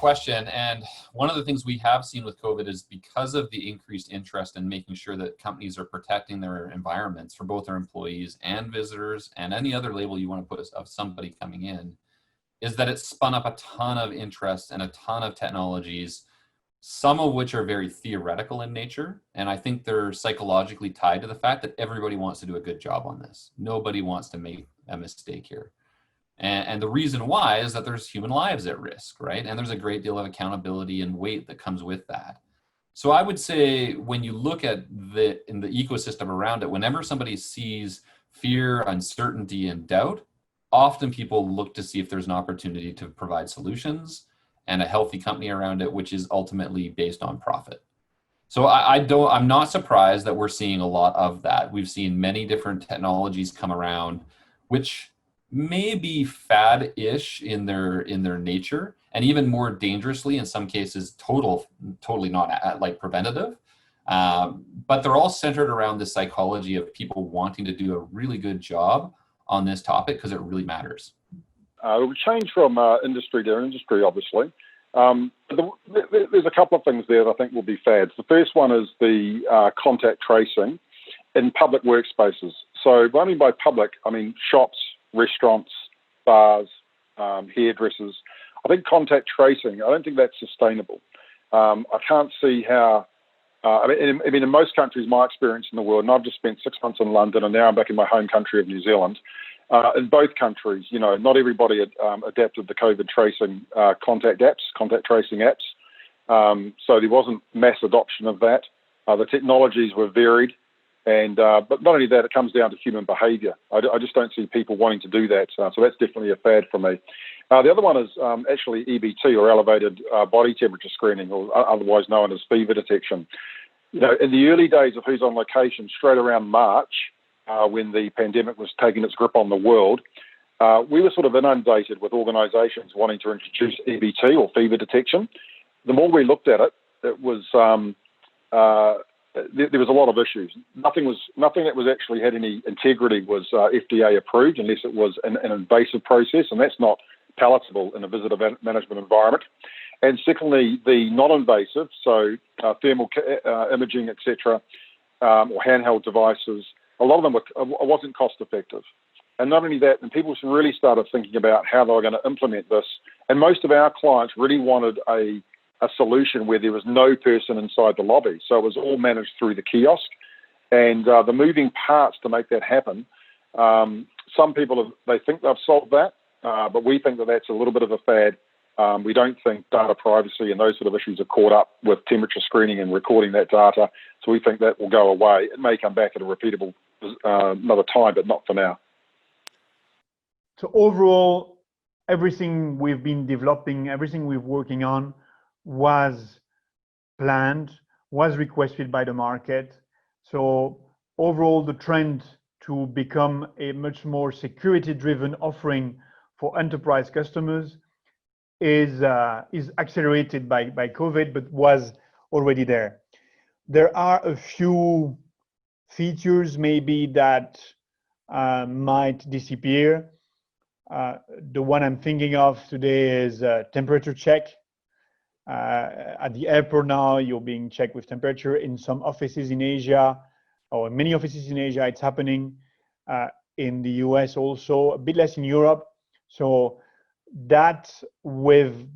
question. And one of the things we have seen with COVID is because of the increased interest in making sure that companies are protecting their environments for both their employees and visitors and any other label you want to put of somebody coming in, is that it's spun up a ton of interest and a ton of technologies, some of which are very theoretical in nature. And I think they're psychologically tied to the fact that everybody wants to do a good job on this. Nobody wants to make a mistake here. And the reason why is that there's human lives at risk, right? And there's a great deal of accountability and weight that comes with that. So I would say when you look at in the ecosystem around it, whenever somebody sees fear, uncertainty, and doubt, often people look to see if there's an opportunity to provide solutions and a healthy company around it, which is ultimately based on profit. So I'm not surprised that we're seeing a lot of that. We've seen many different technologies come around, which may be fad-ish in their nature, and even more dangerously in some cases, totally not like preventative. But they're all centered around the psychology of people wanting to do a really good job on this topic because it really matters. It will change from industry to industry, obviously. There's a couple of things there that I think will be fads. The first one is the contact tracing in public workspaces. So what I mean by public, I mean shops, restaurants, bars, hairdressers. I think contact tracing, I don't think that's sustainable. I can't see how, I mean, in most countries, my experience in the world, and I've just spent 6 months in London and now I'm back in my home country of New Zealand. In both countries, not everybody had adapted the COVID tracing contact tracing apps. So there wasn't mass adoption of that. The technologies were varied. And but not only that, it comes down to human behaviour. I just don't see people wanting to do that. So that's definitely a fad for me. The other one is actually EBT, or elevated body temperature screening, or otherwise known as fever detection. In the early days of Who's on Location, straight around March, when the pandemic was taking its grip on the world, we were sort of inundated with organisations wanting to introduce EBT, or fever detection. The more we looked at it, it was there was a lot of issues. Nothing that was actually had any integrity was FDA approved, unless it was an invasive process, and that's not palatable in a visitor management environment. And secondly, the non-invasive, so thermal imaging, etc., or handheld devices, a lot of them wasn't cost effective. And not only that, and people really started thinking about how they were going to implement this. And most of our clients really wanted a solution where there was no person inside the lobby. So it was all managed through the kiosk. And the moving parts to make that happen, some people, they think they've solved that, but we think that that's a little bit of a fad. We don't think data privacy and those sort of issues are caught up with temperature screening and recording that data. So we think that will go away. It may come back at a repeatable another time, but not for now. So overall, everything we've been developing, everything we're working on was planned, was requested by the market. So overall, the trend to become a much more security-driven offering for enterprise customers is accelerated by COVID, but was already there. There are a few features maybe that might disappear. The one I'm thinking of today is temperature check. At the airport now, you're being checked with temperature. In some offices in Asia, or many offices in Asia, it's happening. In the US also, a bit less in Europe. So that, with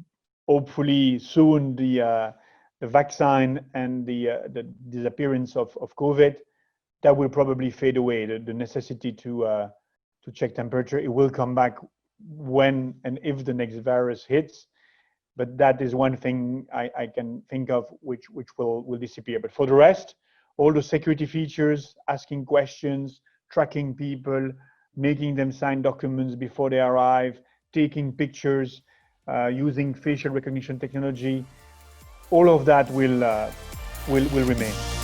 hopefully soon the vaccine and the disappearance of COVID, that will probably fade away. The necessity to check temperature, it will come back when and if the next virus hits. But that is one thing I can think of which will disappear. But for the rest, all the security features, asking questions, tracking people, making them sign documents before they arrive, taking pictures, using facial recognition technology, all of that will remain.